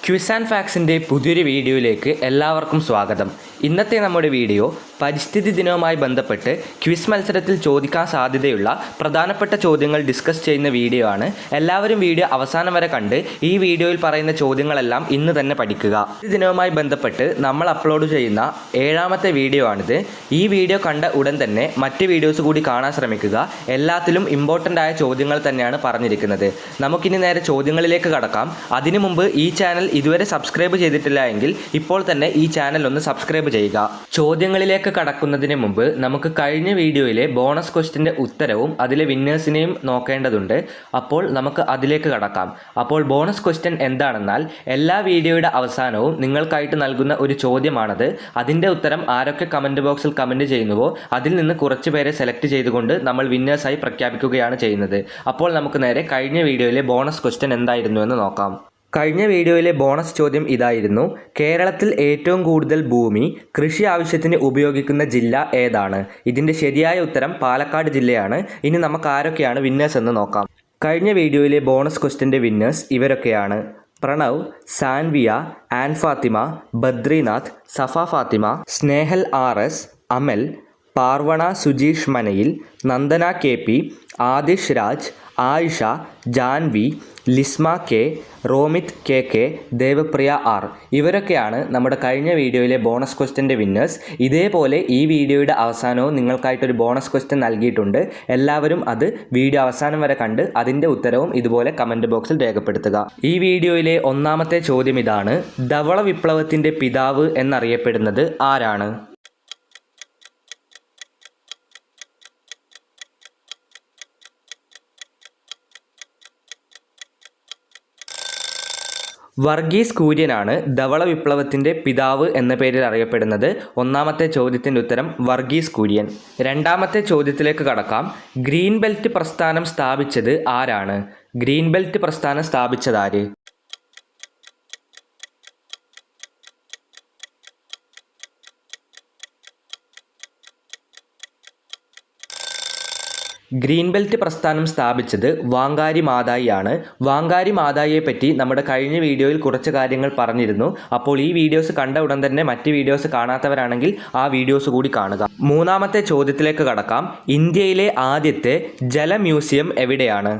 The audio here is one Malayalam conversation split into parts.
ക്വിസ് ആൻഡ് ഫാക്സിൻ്റെ പുതിയൊരു വീഡിയോയിലേക്ക് എല്ലാവർക്കും സ്വാഗതം. ഇന്നത്തെ നമ്മുടെ വീഡിയോ പരിസ്ഥിതി ദിനവുമായി ബന്ധപ്പെട്ട് ക്വിസ് മത്സരത്തിൽ ചോദിക്കാൻ സാധ്യതയുള്ള പ്രധാനപ്പെട്ട ചോദ്യങ്ങൾ ഡിസ്കസ് ചെയ്യുന്ന വീഡിയോ ആണ്. എല്ലാവരും വീഡിയോ അവസാനം വരെ കണ്ട് ഈ വീഡിയോയിൽ പറയുന്ന ചോദ്യങ്ങളെല്ലാം ഇന്ന് തന്നെ പഠിക്കുക. ഈ ദിനവുമായി ബന്ധപ്പെട്ട് നമ്മൾ അപ്ലോഡ് ചെയ്യുന്ന 7ാമത്തെ വീഡിയോ ആണിത്. ഈ വീഡിയോ കണ്ട ഉടൻ തന്നെ മറ്റ് വീഡിയോസ് കൂടി കാണാൻ ശ്രമിക്കുക. എല്ലാത്തിലും ഇമ്പോർട്ടൻ്റ് ആയ ചോദ്യങ്ങൾ തന്നെയാണ് പറഞ്ഞിരിക്കുന്നത്. നമുക്കിനി നേരെ ചോദ്യങ്ങളിലേക്ക് കടക്കാം. അതിനു മുമ്പ് ഈ ചാനൽ ഇതുവരെ സബ്സ്ക്രൈബ് ചെയ്തിട്ടില്ല എങ്കിൽ ഇപ്പോൾ തന്നെ ഈ ചാനൽ ഒന്ന് സബ്സ്ക്രൈബ് ചെയ്യുക. ചോദ്യങ്ങളിലേക്ക് കടക്കുന്നതിന് മുമ്പ് നമുക്ക് കഴിഞ്ഞ വീഡിയോയിലെ ബോണസ് ക്വസ്റ്റ്യൻ്റെ ഉത്തരവും അതിലെ വിന്നേഴ്സിനെയും നോക്കേണ്ടതുണ്ട്. അപ്പോൾ നമുക്ക് അതിലേക്ക് കടക്കാം. അപ്പോൾ ബോണസ് ക്വസ്റ്റ്യൻ എന്താണെന്നാൽ എല്ലാ വീഡിയോയുടെ അവസാനവും നിങ്ങൾക്കായിട്ട് നൽകുന്ന ഒരു ചോദ്യമാണത്. അതിൻ്റെ ഉത്തരം ആരൊക്കെ കമൻറ്റ് ബോക്സിൽ കമൻറ്റ് ചെയ്യുന്നുവോ അതിൽ നിന്ന് കുറച്ച് പേരെ സെലക്ട് ചെയ്തുകൊണ്ട് നമ്മൾ വിന്നേഴ്സായി പ്രഖ്യാപിക്കുകയാണ് ചെയ്യുന്നത്. അപ്പോൾ നമുക്ക് നേരെ കഴിഞ്ഞ വീഡിയോയിലെ ബോണസ് ക്വസ്റ്റ്യൻ എന്തായിരുന്നു എന്ന് നോക്കാം. കഴിഞ്ഞ വീഡിയോയിലെ ബോണസ് ചോദ്യം ഇതായിരുന്നു: കേരളത്തിൽ ഏറ്റവും കൂടുതൽ ഭൂമി കൃഷി ആവശ്യത്തിന് ഉപയോഗിക്കുന്ന ജില്ല ഏതാണ്? ഇതിൻ്റെ ശരിയായ ഉത്തരം പാലക്കാട് ജില്ലയാണ്. ഇനി നമുക്ക് ആരൊക്കെയാണ് വിന്നേഴ്സ് എന്ന് നോക്കാം. കഴിഞ്ഞ വീഡിയോയിലെ ബോണസ് ക്വസ്റ്റ്യൻ്റെ വിന്നേഴ്സ് ഇവരൊക്കെയാണ്: Pranav, Sanviya, Ann Fathima, Badrinath, Safa Fathima, Snehal RS, Amal, Parvana Sujeesh Manayil, Nandana KP, Aadish Raj, Ayisha, Janvi, Lisma K, Romith KK, Devapriya R. ഇവരൊക്കെയാണ് നമ്മുടെ കഴിഞ്ഞ വീഡിയോയിലെ ബോണസ് ക്വസ്റ്റ്യൻ്റെ വിന്നേഴ്സ്. ഇതേപോലെ ഈ വീഡിയോയുടെ അവസാനവും നിങ്ങൾക്കായിട്ടൊരു ബോണസ് ക്വസ്റ്റ്യൻ നൽകിയിട്ടുണ്ട്. എല്ലാവരും അത് വീഡിയോ അവസാനം വരെ കണ്ട് അതിൻ്റെ ഉത്തരവും ഇതുപോലെ കമൻറ്റ് ബോക്സിൽ രേഖപ്പെടുത്തുക. ഈ വീഡിയോയിലെ ഒന്നാമത്തെ ചോദ്യം ഇതാണ്: ധവള വിപ്ലവത്തിൻ്റെ പിതാവ് എന്നറിയപ്പെടുന്നത് ആരാണ്? വർഗീസ് കുര്യനാണ് ധവള വിപ്ലവത്തിൻ്റെ പിതാവ് എന്ന പേരിൽ അറിയപ്പെടുന്നത്. ഒന്നാമത്തെ ചോദ്യത്തിൻ്റെ ഉത്തരം വർഗീസ് കുര്യൻ. രണ്ടാമത്തെ ചോദ്യത്തിലേക്ക് കടക്കാം. ഗ്രീൻ ബെൽറ്റ് പ്രസ്ഥാനം സ്ഥാപിച്ചത് ആരാണ്? ഗ്രീൻ ബെൽറ്റ് പ്രസ്ഥാനം സ്ഥാപിച്ചതാര്? ഗ്രീൻ ബെൽറ്റ് പ്രസ്ഥാനം സ്ഥാപിച്ചത് വാങ്കാരി മാതായി ആണ്. വാങ്കാരി മാതായിയെ പറ്റി നമ്മുടെ കഴിഞ്ഞ വീഡിയോയിൽ കുറച്ച് കാര്യങ്ങൾ പറഞ്ഞിരുന്നു. അപ്പോൾ ഈ വീഡിയോസ് കണ്ട ഉടൻ തന്നെ മറ്റ് വീഡിയോസ് കാണാത്തവരാണെങ്കിൽ ആ വീഡിയോസ് കൂടി കാണുക. മൂന്നാമത്തെ ചോദ്യത്തിലേക്ക് കടക്കാം. ഇന്ത്യയിലെ ആദ്യത്തെ ജല മ്യൂസിയം എവിടെയാണ്?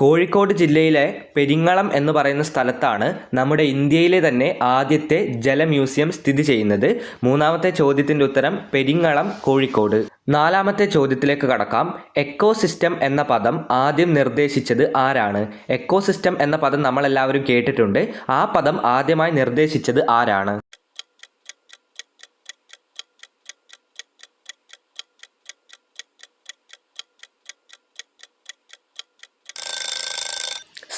കോഴിക്കോട് ജില്ലയിലെ പെരിങ്ങളം എന്ന് പറയുന്ന സ്ഥലത്താണ് നമ്മുടെ ഇന്ത്യയിലെ തന്നെ ആദ്യത്തെ ജല മ്യൂസിയം സ്ഥിതി ചെയ്യുന്നത്. മൂന്നാമത്തെ ചോദ്യത്തിൻ്റെ ഉത്തരം പെരിങ്ങളം, കോഴിക്കോട്. നാലാമത്തെ ചോദ്യത്തിലേക്ക് കടക്കാം. എക്കോസിസ്റ്റം എന്ന പദം ആദ്യം നിർദ്ദേശിച്ചത് ആരാണ്? എക്കോസിസ്റ്റം എന്ന പദം നമ്മളെല്ലാവരും കേട്ടിട്ടുണ്ട്. ആ പദം ആദ്യമായി നിർദ്ദേശിച്ചത് ആരാണ്?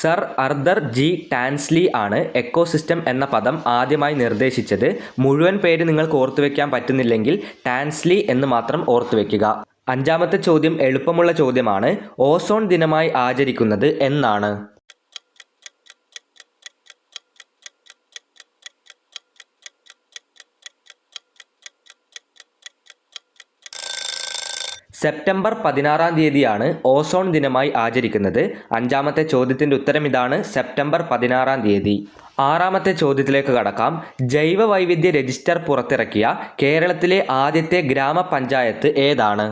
Sir Arthur G. ടാൻസ്ലി ആണ് എക്കോസിസ്റ്റം എന്ന പദം ആദ്യമായി നിർദ്ദേശിച്ചത്. മുഴുവൻ പേര് നിങ്ങൾക്ക് ഓർത്തുവെക്കാൻ പറ്റുന്നില്ലെങ്കിൽ ടാൻസ്ലി എന്ന് മാത്രം ഓർത്തുവെക്കുക. അഞ്ചാമത്തെ ചോദ്യം എളുപ്പമുള്ള ചോദ്യമാണ്. ഓസോൺ ദിനമായി ആചരിക്കുന്നത് എന്നാണ്? സെപ്റ്റംബർ 16-ാം തീയതിയാണ് ഓസോൺ ദിനമായി ആചരിക്കുന്നത്. അഞ്ചാമത്തെ ചോദ്യത്തിൻ്റെ ഉത്തരം ഇതാണ്: സെപ്റ്റംബർ 16-ാം തീയതി. ആറാമത്തെ ചോദ്യത്തിലേക്ക് കടക്കാം. ജൈവ വൈവിധ്യ രജിസ്റ്റർ പുറത്തിറക്കിയ കേരളത്തിലെ ആദ്യത്തെ ഗ്രാമപഞ്ചായത്ത് ഏതാണ്?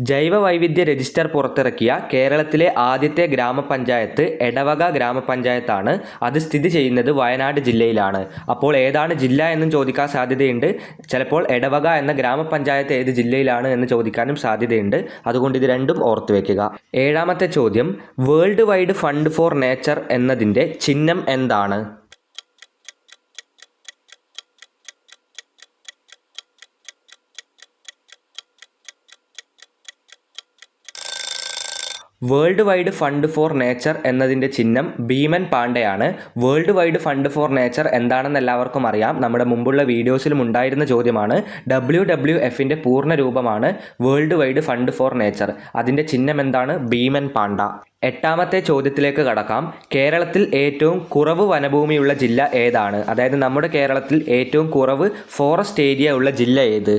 ജൈവ വൈവിധ്യ രജിസ്റ്റർ പുറത്തിറക്കിയ കേരളത്തിലെ ആദ്യത്തെ ഗ്രാമപഞ്ചായത്ത് എടവക ഗ്രാമപഞ്ചായത്താണ്. അത് സ്ഥിതി ചെയ്യുന്നത് വയനാട് ജില്ലയിലാണ്. അപ്പോൾ ഏതാണ് ജില്ല എന്നും ചോദിക്കാൻ സാധ്യതയുണ്ട്. ചിലപ്പോൾ എടവക എന്ന ഗ്രാമപഞ്ചായത്ത് ഏത് ജില്ലയിലാണ് എന്ന് ചോദിക്കാനും സാധ്യതയുണ്ട്. അതുകൊണ്ട് ഇത് രണ്ടും ഓർത്തു വയ്ക്കുക. ഏഴാമത്തെ ചോദ്യം: world wide fund for nature എന്നതിൻ്റെ ചിഹ്നം എന്താണ്? World wide fund for nature എന്നതിൻ്റെ ചിഹ്നം ഭീമൻ പാണ്ഡയാണ്. World wide fund for nature എന്താണെന്ന് എല്ലാവർക്കും അറിയാം. നമ്മുടെ മുമ്പുള്ള വീഡിയോസിലും ഉണ്ടായിരുന്ന ചോദ്യമാണ്. WWFൻ്റെ പൂർണ്ണ രൂപമാണ് world wide fund for nature. അതിൻ്റെ ചിഹ്നം എന്താണ്? ഭീമൻ പാണ്ഡ. എട്ടാമത്തെ ചോദ്യത്തിലേക്ക് കടക്കാം. കേരളത്തിൽ ഏറ്റവും കുറവ് വനഭൂമിയുള്ള ജില്ല ഏതാണ്? അതായത് നമ്മുടെ കേരളത്തിൽ ഏറ്റവും കുറവ് ഫോറസ്റ്റ് ഏരിയ ഉള്ള ജില്ല ഏത്?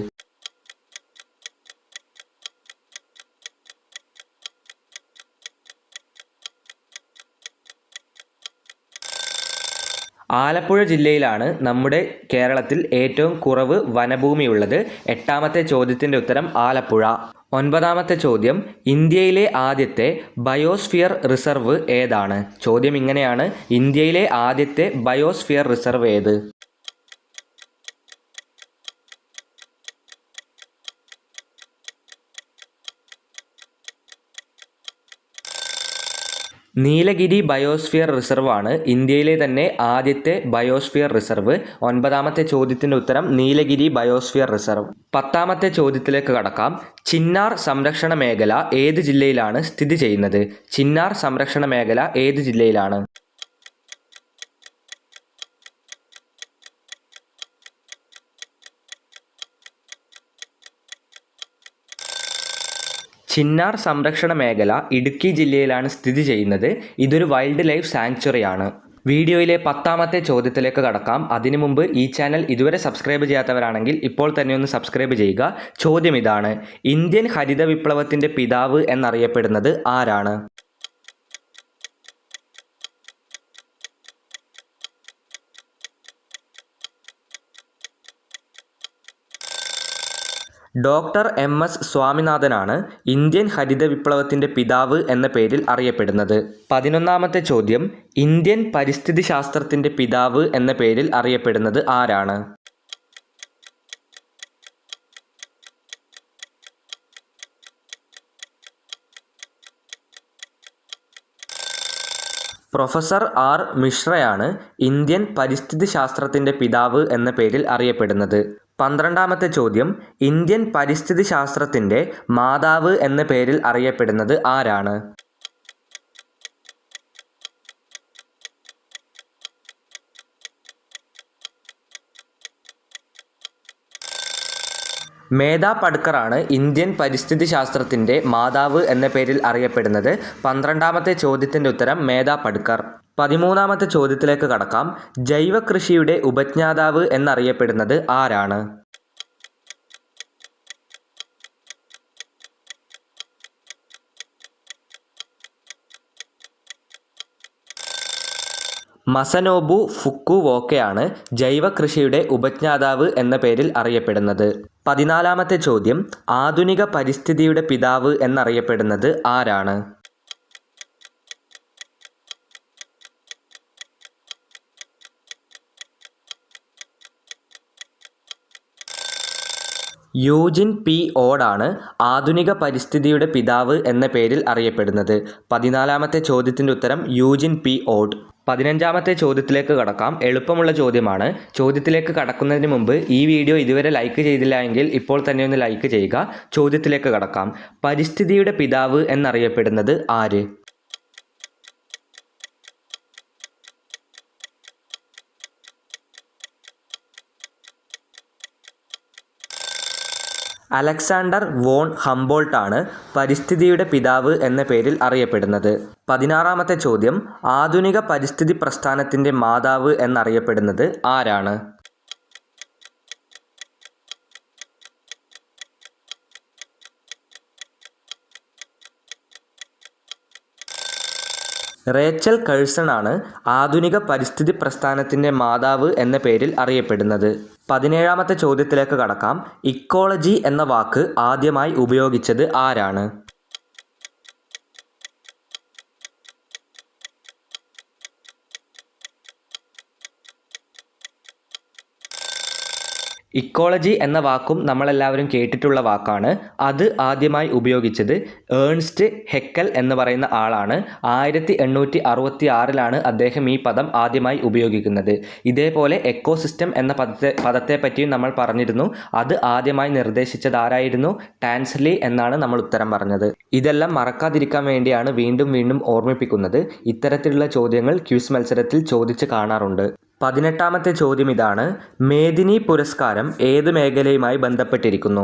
ആലപ്പുഴ ജില്ലയിലാണ് നമ്മുടെ കേരളത്തിൽ ഏറ്റവും കുറവ് വനഭൂമിയുള്ളത്. എട്ടാമത്തെ ചോദ്യത്തിൻ്റെ ഉത്തരം ആലപ്പുഴ. ഒൻപതാമത്തെ ചോദ്യം, ഇന്ത്യയിലെ ആദ്യത്തെ ബയോസ്ഫിയർ റിസർവ് ഏതാണ്? ചോദ്യം ഇങ്ങനെയാണ്: ഇന്ത്യയിലെ ആദ്യത്തെ ബയോസ്ഫിയർ റിസർവ് ഏത്? നീലഗിരി ബയോസ്ഫിയർ റിസർവ് ആണ് ഇന്ത്യയിലെ തന്നെ ആദ്യത്തെ ബയോസ്ഫിയർ റിസർവ്. ഒൻപതാമത്തെ ചോദ്യത്തിൻ്റെ ഉത്തരം നീലഗിരി ബയോസ്ഫിയർ റിസർവ്. പത്താമത്തെ ചോദ്യത്തിലേക്ക് കടക്കാം. ചിന്നാർ സംരക്ഷണ മേഖല ഏത് ജില്ലയിലാണ് സ്ഥിതി ചെയ്യുന്നത്? ചിന്നാർ സംരക്ഷണ മേഖല ഏത് ജില്ലയിലാണ്? ചിന്നാർ സംരക്ഷണ മേഖല ഇടുക്കി ജില്ലയിലാണ് സ്ഥിതി ചെയ്യുന്നത്. ഇതൊരു വൈൽഡ് ലൈഫ് സാങ്ച്വറിയാണ്. വീഡിയോയിലെ പത്താമത്തെ ചോദ്യത്തിലേക്ക് കടക്കാം. അതിനു മുമ്പ് ഈ ചാനൽ ഇതുവരെ സബ്സ്ക്രൈബ് ചെയ്യാത്തവരാണെങ്കിൽ ഇപ്പോൾ തന്നെ ഒന്ന് സബ്സ്ക്രൈബ് ചെയ്യുക. ചോദ്യം ഇതാണ്: ഇന്ത്യൻ ഹരിത വിപ്ലവത്തിൻ്റെ പിതാവ് എന്നറിയപ്പെടുന്നത് ആരാണ്? ഡോക്ടർ MS സ്വാമിനാഥനാണ് ഇന്ത്യൻ ഹരിത വിപ്ലവത്തിൻ്റെ പിതാവ് എന്ന പേരിൽ അറിയപ്പെടുന്നത്. 11ാമത്തെ ചോദ്യം, ഇന്ത്യൻ പരിസ്ഥിതി ശാസ്ത്രത്തിൻ്റെ പിതാവ് എന്ന പേരിൽ അറിയപ്പെടുന്നത് ആരാണ്? പ്രൊഫസർ R മിശ്രയാണ് ഇന്ത്യൻ പരിസ്ഥിതി ശാസ്ത്രത്തിൻ്റെ പിതാവ് എന്ന പേരിൽ അറിയപ്പെടുന്നത്. 12ാമത്തെ ചോദ്യം, ഇന്ത്യൻ പരിസ്ഥിതി ശാസ്ത്രത്തിൻ്റെ മാതാവ് എന്ന പേരിൽ അറിയപ്പെടുന്നത് ആരാണ്? മേധാ പട്കറാണ് ഇന്ത്യൻ പരിസ്ഥിതി ശാസ്ത്രത്തിൻ്റെ മാതാവ് എന്ന പേരിൽ അറിയപ്പെടുന്നത്. 12ാമത്തെ ചോദ്യത്തിൻ്റെ ഉത്തരം മേധാ പട്കർ. 13ാമത്തെ ചോദ്യത്തിലേക്ക് കടക്കാം. ജൈവ കൃഷിയുടെ ഉപജ്ഞാതാവ് എന്നറിയപ്പെടുന്നത് ആരാണ്? മസനോബു ഫുക്കുവോക്കയാണ് ജൈവ കൃഷിയുടെ ഉപജ്ഞാതാവ് എന്ന പേരിൽ അറിയപ്പെടുന്നത്. 14ാമത്തെ ചോദ്യം, ആധുനിക പരിസ്ഥിതിയുടെ പിതാവ് എന്നറിയപ്പെടുന്നത് ആരാണ്? യൂജിൻ P. ഓഡാണ് ആധുനിക പരിസ്ഥിതിയുടെ പിതാവ് എന്ന പേരിൽ അറിയപ്പെടുന്നത്. 14ാമത്തെ ചോദ്യത്തിൻ്റെ ഉത്തരം യൂജിൻ P. ഓഡ്. 15ാമത്തെ ചോദ്യത്തിലേക്ക് കടക്കാം. എളുപ്പമുള്ള ചോദ്യമാണ്. ചോദ്യത്തിലേക്ക് കടക്കുന്നതിന് മുമ്പ് ഈ വീഡിയോ ഇതുവരെ ലൈക്ക് ചെയ്തില്ല എങ്കിൽ ഇപ്പോൾ തന്നെ ഒന്ന് ലൈക്ക് ചെയ്യുക. ചോദ്യത്തിലേക്ക് കടക്കാം. പരിസ്ഥിതിയുടെ പിതാവ് എന്നറിയപ്പെടുന്നത് ആര്? അലക്സാണ്ടർ വോൺ ഹംബോൾട്ട് ആണ് പരിസ്ഥിതിയുടെ പിതാവ് എന്ന പേരിൽ അറിയപ്പെടുന്നത്. 16ാമത്തെ ചോദ്യം, ആധുനിക പരിസ്ഥിതി പ്രസ്ഥാനത്തിൻ്റെ മാതാവ് എന്നറിയപ്പെടുന്നത് ആരാണ്? റേച്ചൽ കഴ്സൺ ആണ് ആധുനിക പരിസ്ഥിതി പ്രസ്ഥാനത്തിൻ്റെ മാതാവ് എന്ന പേരിൽ അറിയപ്പെടുന്നത്. 17ാമത്തെ ചോദ്യത്തിലേക്ക് കടക്കാം. ഇക്കോളജി എന്ന വാക്ക് ആദ്യമായി ഉപയോഗിച്ചത് ആരാണ്? ഇക്കോളജി എന്ന വാക്കും നമ്മളെല്ലാവരും കേട്ടിട്ടുള്ള വാക്കാണ്. അത് ആദ്യമായി ഉപയോഗിച്ചത് ഏൺസ്റ്റ് ഹെക്കൽ എന്ന് പറയുന്ന ആളാണ്. 1866 അദ്ദേഹം ഈ പദം ആദ്യമായി ഉപയോഗിക്കുന്നത്. ഇതേപോലെ എക്കോസിസ്റ്റം എന്ന പദത്തെ പറ്റിയും നമ്മൾ പറഞ്ഞിരുന്നു. അത് ആദ്യമായി നിർദ്ദേശിച്ചത് ആരായിരുന്നു? ടാൻസ്ലി എന്നാണ് നമ്മൾ ഉത്തരം പറഞ്ഞത്. ഇതെല്ലാം മറക്കാതിരിക്കാൻ വേണ്ടിയാണ് വീണ്ടും വീണ്ടും ഓർമ്മിപ്പിക്കുന്നത്. ഇത്തരത്തിലുള്ള ചോദ്യങ്ങൾ ക്വിസ് മത്സരത്തിൽ ചോദിച്ച് കാണാറുണ്ട്. 18ാമത്തെ ചോദ്യം ഇതാണ്: മേദിനി പുരസ്കാരം ഏത് മേഖലയുമായി ബന്ധപ്പെട്ടിരിക്കുന്നു?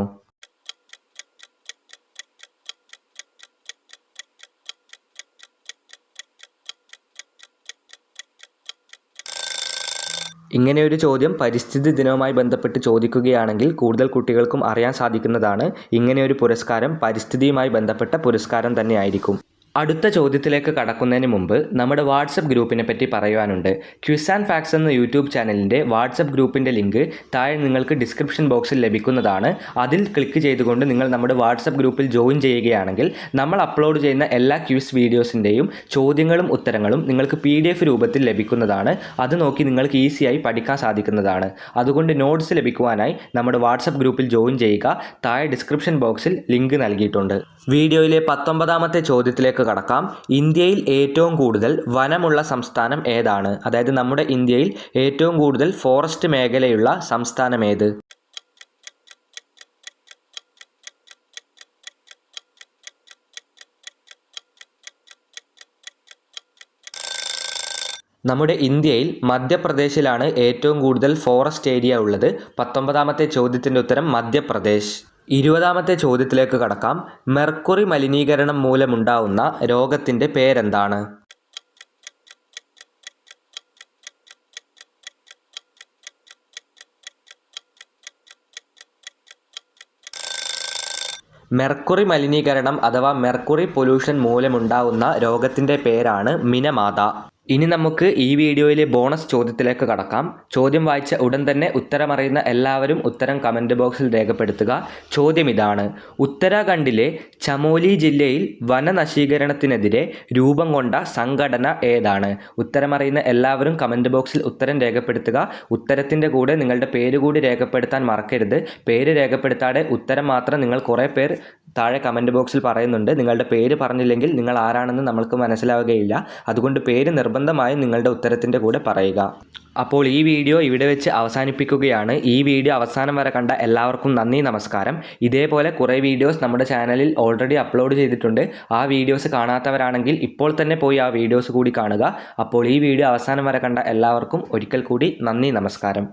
ഇങ്ങനെയൊരു ചോദ്യം പരിസ്ഥിതി ദിനവുമായി ബന്ധപ്പെട്ട് ചോദിക്കുകയാണെങ്കിൽ കൂടുതൽ കുട്ടികൾക്കും അറിയാൻ സാധിക്കുന്നതാണ്. ഇങ്ങനെയൊരു പുരസ്കാരം പരിസ്ഥിതിയുമായി ബന്ധപ്പെട്ട പുരസ്കാരം തന്നെയായിരിക്കും. അടുത്ത ചോദ്യത്തിലേക്ക് കടക്കുന്നതിന് മുമ്പ് നമ്മുടെ വാട്സപ്പ് ഗ്രൂപ്പിനെ പറ്റി പറയുവാനുണ്ട്. ക്വിസ് ആൻഡ് ഫാക്ട്സ് എന്ന യൂട്യൂബ് ചാനലിൻ്റെ വാട്സപ്പ് ഗ്രൂപ്പിൻ്റെ ലിങ്ക് താഴെ നിങ്ങൾക്ക് ഡിസ്ക്രിപ്ഷൻ ബോക്സിൽ ലഭിക്കുന്നതാണ്. അതിൽ ക്ലിക്ക് ചെയ്തുകൊണ്ട് നിങ്ങൾ നമ്മുടെ വാട്സപ്പ് ഗ്രൂപ്പിൽ ജോയിൻ ചെയ്യുകയാണെങ്കിൽ നമ്മൾ അപ്ലോഡ് ചെയ്യുന്ന എല്ലാ ക്വിസ് വീഡിയോസിൻ്റെയും ചോദ്യങ്ങളും ഉത്തരങ്ങളും നിങ്ങൾക്ക് PDF രൂപത്തിൽ ലഭിക്കുന്നതാണ്. അത് നോക്കി നിങ്ങൾക്ക് ഈസിയായി പഠിക്കാൻ സാധിക്കുന്നതാണ്. അതുകൊണ്ട് നോട്ട്സ് ലഭിക്കുവാനായി നമ്മുടെ വാട്സപ്പ് ഗ്രൂപ്പിൽ ജോയിൻ ചെയ്യുക. താഴെ ഡിസ്ക്രിപ്ഷൻ ബോക്സിൽ ലിങ്ക് നൽകിയിട്ടുണ്ട്. വീഡിയോയിലെ 19ാമത്തെ ചോദ്യത്തിലേക്ക് കടക്കാം. ഇന്ത്യയിൽ ഏറ്റവും കൂടുതൽ വനമുള്ള സംസ്ഥാനം ഏതാണ്? അതായത് നമ്മുടെ ഇന്ത്യയിൽ ഏറ്റവും കൂടുതൽ ഫോറസ്റ്റ് മേഖലയുള്ള സംസ്ഥാനം ഏത്? നമ്മുടെ ഇന്ത്യയിൽ മധ്യപ്രദേശിലാണ് ഏറ്റവും കൂടുതൽ ഫോറസ്റ്റ് ഏരിയ ഉള്ളത്. 19ാമത്തെ ചോദ്യത്തിൻ്റെ ഉത്തരം മധ്യപ്രദേശ്. 20ാമത്തെ ചോദ്യത്തിലേക്ക് കടക്കാം. മെർക്കുറി മലിനീകരണം മൂലമുണ്ടാവുന്ന രോഗത്തിൻ്റെ പേരെന്താണ്? മെർക്കുറി മലിനീകരണം അഥവാ മെർക്കുറി പൊല്യൂഷൻ മൂലമുണ്ടാവുന്ന രോഗത്തിൻ്റെ പേരാണ് മിനമാത. ഇനി നമുക്ക് ഈ വീഡിയോയിലെ ബോണസ് ചോദ്യത്തിലേക്ക് കടക്കാം. ചോദ്യം വായിച്ച ഉടൻ തന്നെ ഉത്തരമറിയുന്ന എല്ലാവരും ഉത്തരം കമൻറ്റ് ബോക്സിൽ രേഖപ്പെടുത്തുക. ചോദ്യം ഇതാണ്: ഉത്തരാഖണ്ഡിലെ ചമോലി ജില്ലയിൽ വനനശീകരണത്തിനെതിരെ രൂപം കൊണ്ട സംഘടന ഏതാണ്? ഉത്തരമറിയുന്ന എല്ലാവരും കമൻറ്റ് ബോക്സിൽ ഉത്തരം രേഖപ്പെടുത്തുക. ഉത്തരത്തിൻ്റെ കൂടെ നിങ്ങളുടെ പേര് കൂടി രേഖപ്പെടുത്താൻ മറക്കരുത്. പേര് രേഖപ്പെടുത്താതെ ഉത്തരം മാത്രം നിങ്ങൾ കുറേ പേർ താഴെ കമൻറ്റ് ബോക്സിൽ പറയുന്നുണ്ട്. നിങ്ങളുടെ പേര് പറഞ്ഞില്ലെങ്കിൽ നിങ്ങൾ ആരാണെന്ന് നമ്മൾക്ക് മനസ്സിലാവുകയില്ല. അതുകൊണ്ട് പേര് നിർബന്ധമായും നിങ്ങളുടെ ഉത്തരത്തിൻ്റെ കൂടെ പറയുക. അപ്പോൾ ഈ വീഡിയോ ഇവിടെ വെച്ച് അവസാനിപ്പിക്കുകയാണ്. ഈ വീഡിയോ അവസാനം വരെ കണ്ട എല്ലാവർക്കും നന്ദി, നമസ്കാരം. ഇതേപോലെ കുറേ വീഡിയോസ് നമ്മുടെ ചാനലിൽ ഓൾറെഡി അപ്ലോഡ് ചെയ്തിട്ടുണ്ട്. ആ വീഡിയോസ് കാണാത്തവരാണെങ്കിൽ ഇപ്പോൾ തന്നെ പോയി ആ വീഡിയോസ് കൂടി കാണുക. അപ്പോൾ ഈ വീഡിയോ അവസാനം വരെ കണ്ട എല്ലാവർക്കും ഒരിക്കൽ കൂടി നന്ദി, നമസ്കാരം.